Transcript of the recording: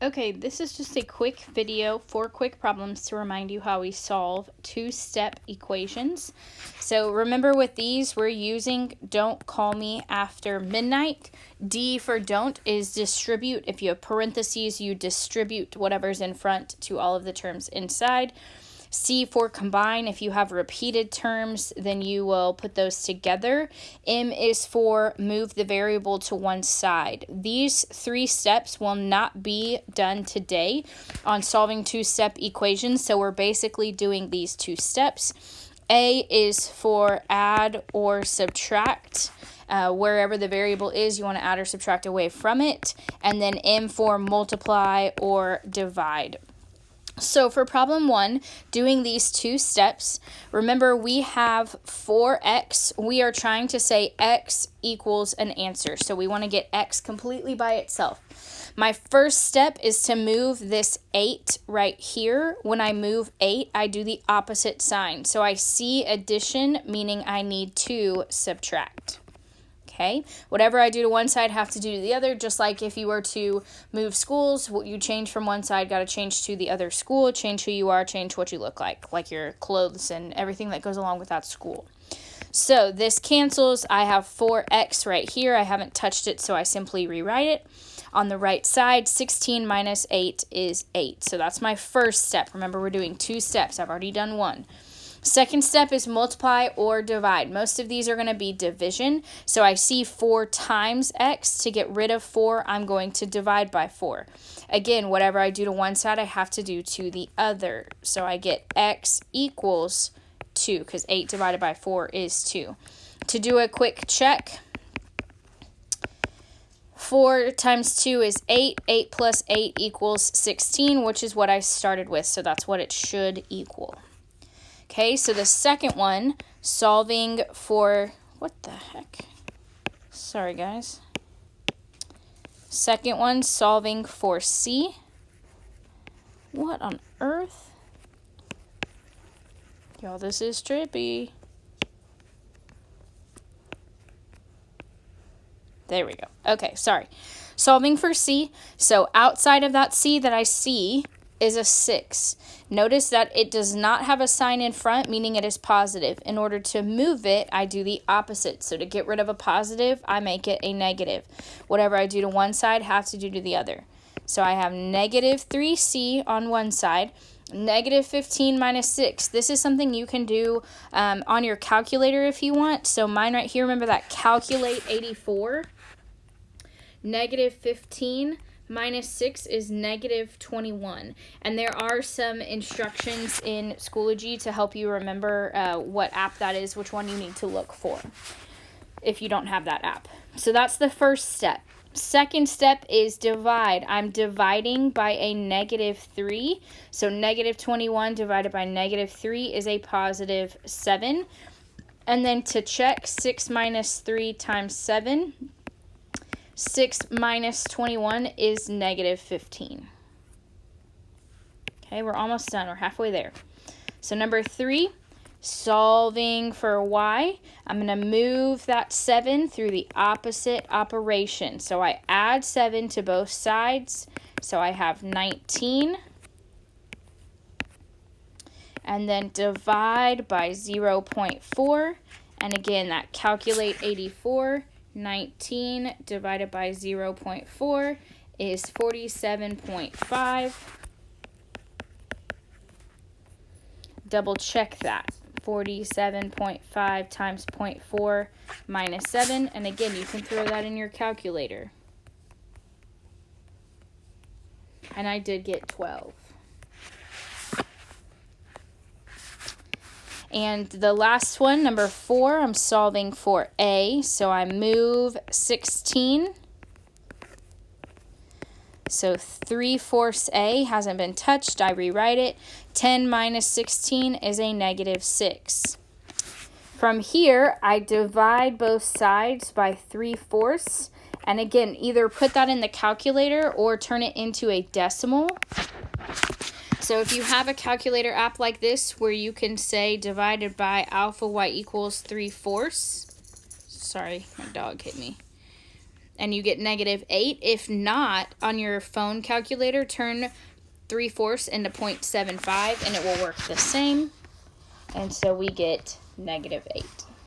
Okay, this is just a quick video, 4 quick problems to remind you how we solve two-step equations. So remember with these, we're using don't call me after midnight. D for don't is distribute. If you have parentheses, you distribute whatever's in front to all of the terms inside. C for combine. If you have repeated terms, then you will put those together. M is for move the variable to one side. These 3 steps will not be done today on solving two-step equations, so we're basically doing these 2 steps. A is for add or subtract. Wherever the variable is, you want to add or subtract away from it. And then M for multiply or divide. So for problem 1, doing these 2 steps, remember we have 4x. We are trying to say x equals an answer. So we want to get x completely by itself. My first step is to move this 8 right here. When I move 8, I do the opposite sign. So I see addition, meaning I need to subtract. Okay, whatever I do to one side, have to do to the other, just like if you were to move schools, what you change from one side, got to change to the other school, change who you are, change what you look like your clothes and everything that goes along with that school. So this cancels. I have 4x right here. I haven't touched it, so I simply rewrite it. On the right side, 16 minus 8 is 8. So that's my first step. Remember, we're doing 2 steps. I've already done 1. Second step is multiply or divide. Most of these are going to be division. So I see 4 times x. To get rid of 4, I'm going to divide by 4. Again, whatever I do to one side, I have to do to the other. So I get x equals 2, because 8 divided by 4 is 2. To do a quick check, 4 times 2 is 8. 8 plus 8 equals 16, which is what I started with. So that's what it should equal. Okay, so the second one, solving for, what the heck? Sorry, guys. Second one, solving for C. What on earth? Y'all, this is trippy. There we go. Okay, sorry. Solving for C. So outside of that C that I see is a 6. Notice that it does not have a sign in front, meaning it is positive. In order to move it, I do the opposite. So to get rid of a positive, I make it a negative. Whatever I do to one side, have to do to the other. So I have negative 3c on one side, negative 15 minus 6. This is something you can do on your calculator if you want. So mine right here, remember that calculate 84. Negative 15 minus 6 is negative 21. And there are some instructions in Schoology to help you remember what app that is, which one you need to look for if you don't have that app. So that's the first step. Second step is divide. I'm dividing by a negative 3. So negative 21 divided by negative 3 is a positive 7. And then to check, 6 minus 3 times 7. 6 minus 21 is negative 15. Okay, we're almost done. We're halfway there. So number 3, solving for y. I'm going to move that 7 through the opposite operation. So I add 7 to both sides. So I have 19. And then divide by 0.4. And again, that calculate 84. 19 divided by 0.4 is 47.5. Double check that. 47.5 times 0.4 minus 7. And again, you can throw that in your calculator. And I did get 12. And the last one, number 4, I'm solving for A. So I move 16. So 3/4 A hasn't been touched. I rewrite it. 10 minus 16 is a negative 6. From here, I divide both sides by 3/4. And again, either put that in the calculator or turn it into a decimal. So if you have a calculator app like this where you can say divided by alpha y equals 3/4. Sorry, my dog hit me. and you get -8. If not, on your phone calculator, turn 3/4 into 0.75 and it will work the same. And so we get -8.